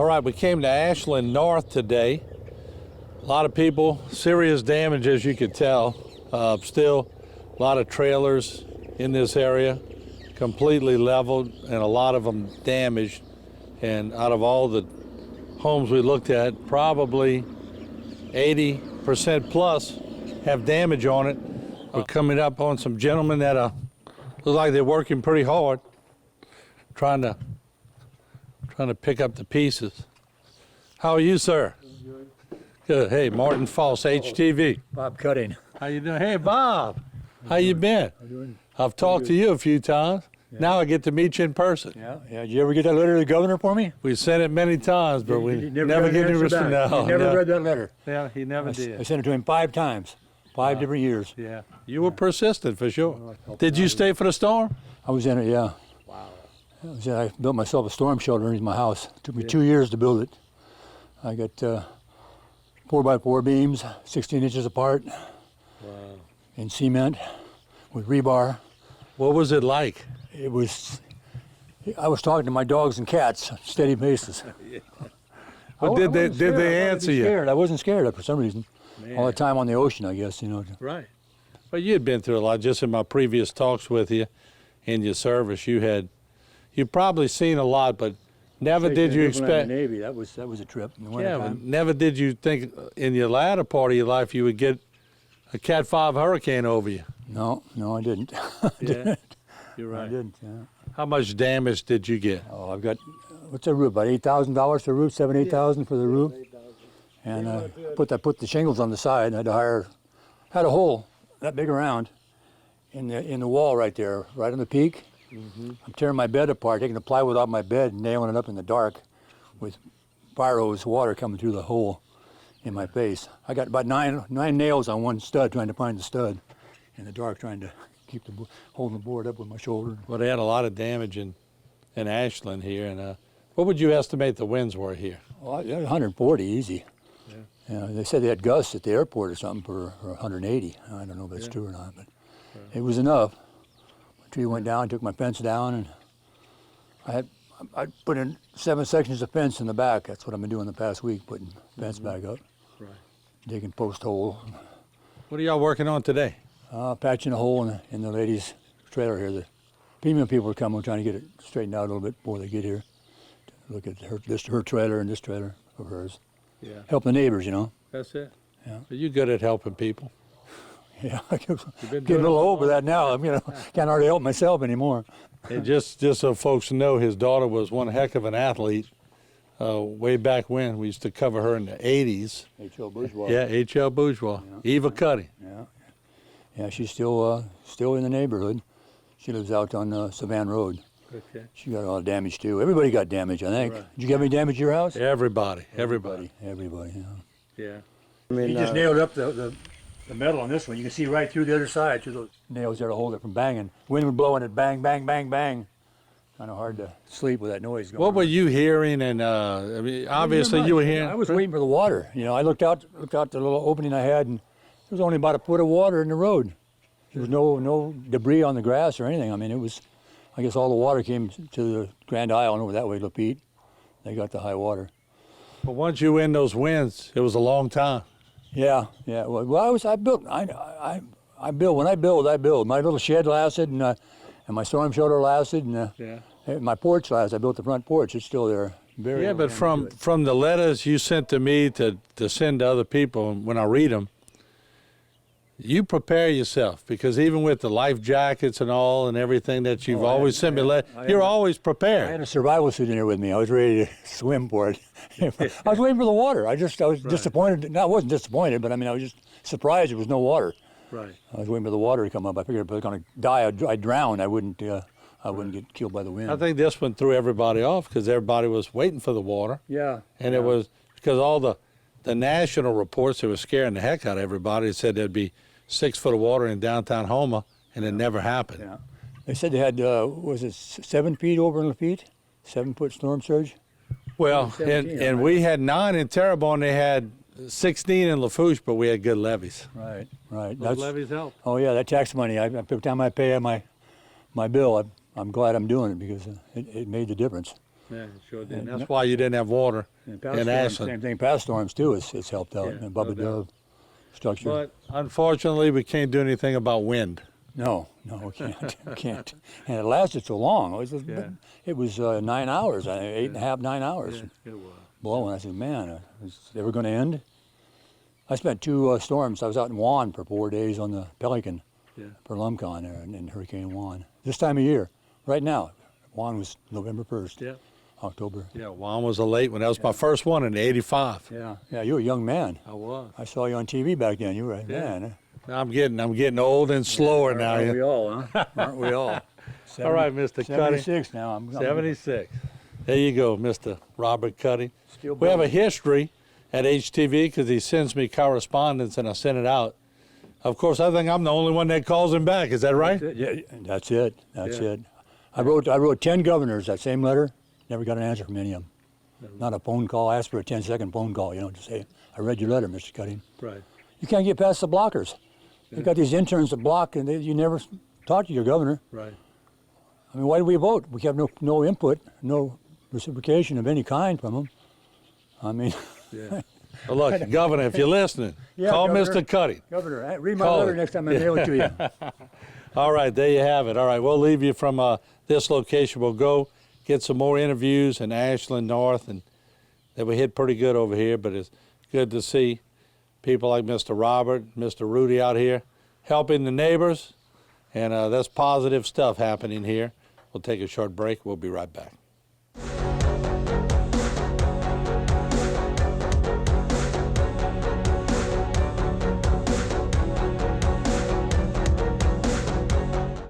All right, we came to Ashland North today. A lot of people, serious damage as you could tell. Still a lot of trailers in this area, completely leveled, and a lot of them damaged. And out of all the homes we looked at, probably 80% plus have damage on it. We're coming up on some gentlemen that look like they're working pretty hard, trying to pick up the pieces. How are you, sir? Good. Good. Hey, Martin Folse, HTV. Bob Cutting. How you doing? Hey, Bob. How you been? I'm doing. I've talked to you a few times. Yeah. Now I get to meet you in person. Yeah. Did you ever get that letter to the governor for me? We sent it many times, but we never get any response. No, never read that letter. Yeah, he never did. I sent it to him 5 times, 5 different years. Yeah. You were persistent for sure. Did you stay for the storm? I was in it, yeah. Wow. I built myself a storm shelter underneath my house. It took me 2 years to build it. I got 4x4 beams, 16 inches apart, in cement with rebar. What was it like? I was talking to my dogs and cats on a steady basis. But did they answer you? I wasn't scared for some reason. Man. All the time on the ocean, I guess, you know. Right. Well, you had been through a lot. Just in my previous talks with you in your service, you've probably seen a lot, but never did you expect. In the Navy, that was a trip. In the but never did you think in your latter part of your life you would get a Cat 5 hurricane over you. No, I didn't. Yeah, you're right. I didn't. Yeah. How much damage did you get? Oh, I've got, what's the roof? About $8,000 for the roof, $8,000 for the roof. And put the shingles on the side. And had a hole that big around in the wall right there, right on the peak. Mm-hmm. I'm tearing my bed apart, taking the plywood off my bed, and nailing it up in the dark with fire hose water coming through the hole in my face. I got about nine nails on one stud, trying to find the stud in the dark, trying to keep holding the board up with my shoulder. Well, they had a lot of damage in Ashland here, and what would you estimate the winds were here? Well, 140 easy. Yeah. They said they had gusts at the airport or something for 180. I don't know if that's true or not, but it was enough. My tree went down, took my fence down, and I put in 7 sections of fence in the back. That's what I've been doing the past week, putting fence back up, digging post hole. What are y'all working on today? Patching a hole in the ladies' trailer here. The female people are coming, trying to get it straightened out a little bit before they get here. To look at her trailer and this trailer of hers. Yeah. Help the neighbors, you know. That's it. Yeah. Are you good at helping people? Yeah, I get a little old for that now. Can't hardly help myself anymore. And just so folks know, his daughter was one heck of an athlete. Way back when, we used to cover her in the 80s. H.L. Bourgeois. Yeah, H.L. Bourgeois. Yeah. Eva Cuddy. Yeah, she's still in the neighborhood. She lives out on Savannah Road. Okay. She got a lot of damage too. Everybody got damage, I think. Right. Did you get any damage to your house? Everybody, yeah. Yeah. You just nailed up the metal on this one. You can see right through the other side, through those nails there to hold it from banging. Wind would blow and it bang, bang, bang, bang. Kind of hard to sleep with that noise going on. What were you hearing? And obviously you were hearing. I was waiting for the water. I looked out the little opening I had, and there was only about a foot of water in the road. There was no debris on the grass or anything. It was, I guess all the water came to the Grand Isle and over that way, Lapeet. They got the high water. But once you were in those winds, it was a long time. Yeah. Well, I built. I build. When I build. My little shed lasted, and my storm shelter lasted, and my porch lasted. I built the front porch. It's still there. But from the letters you sent to me to send to other people, when I read them, you prepare yourself, because even with the life jackets and all and everything that you've always sent me, you're always prepared. I had a survival suit in here with me. I was ready to swim for it. I was waiting for the water. I was disappointed. No, I wasn't disappointed, but I was just surprised there was no water. Right. I was waiting for the water to come up. I figured if I was going to die, I'd drown. I wouldn't get killed by the wind. I think this one threw everybody off because everybody was waiting for the water. Yeah. And it was because all the national reports that were scaring the heck out of everybody said there'd be 6 foot of water in downtown Houma, and it never happened. Yeah. They said they had, 7 feet over in the feet? 7 foot storm surge? Well, and we had 9 in Terrebonne. They had 16 in Lafourche, but we had good levees. Right. Those levees help. Oh yeah, that tax money. Every time I pay my bill, I'm glad I'm doing it because it made the difference. Yeah, sure did. That's why you didn't have water in Ashland. Same thing, past storms too, it's helped out, Yeah, above no the doubt. dove structure. But unfortunately, we can't do anything about wind. No, we can't, we can't. And it lasted so long. It was 9 hours, 8.5, 9 hours It was. blowing. I said, man, is it ever going to end? I spent 2 storms. I was out in Juan for 4 days on the Pelican for Lumcon there in Hurricane Juan. This time of year, right now, Juan was November 1st, Yeah. October. Yeah, Juan was a late one. That was my first one in '85. Yeah, you were a young man. I was. I saw you on TV back then. You were a man. I'm getting old and slower now. Aren't we all, huh? Aren't we all? All right, Mr. Cuddy. 76 now. I'm 76. There you go, Mr. Robert Cuddy. Still We have a building. history at HTV because he sends me correspondence and I send it out. Of course, I think I'm the only one that calls him back. Is that right? Yeah, that's it. That's it. I wrote 10 governors that same letter. Never got an answer from any of them. Not a phone call. I asked for a 10-second phone call, to say, I read your letter, Mr. Cuddy. Right. You can't get past the blockers. They got these interns that block, and you never talk to your governor. Right. I mean, why do we vote? We have no input, no reciprocation of any kind from them. I mean, Yeah. Well, look, Governor, if you're listening, Yeah, call Governor. Mr. Cuddy. Governor, read my Call letter it. next time I mail it to you. All right, there you have it. All right, we'll leave you from this location. We'll go get some more interviews in Ashland North, and that we hit pretty good over here, but it's good to see people like Mr. Robert, Mr. Rudy out here helping the neighbors, and that's positive stuff happening here. We'll take a short break. We'll be right back.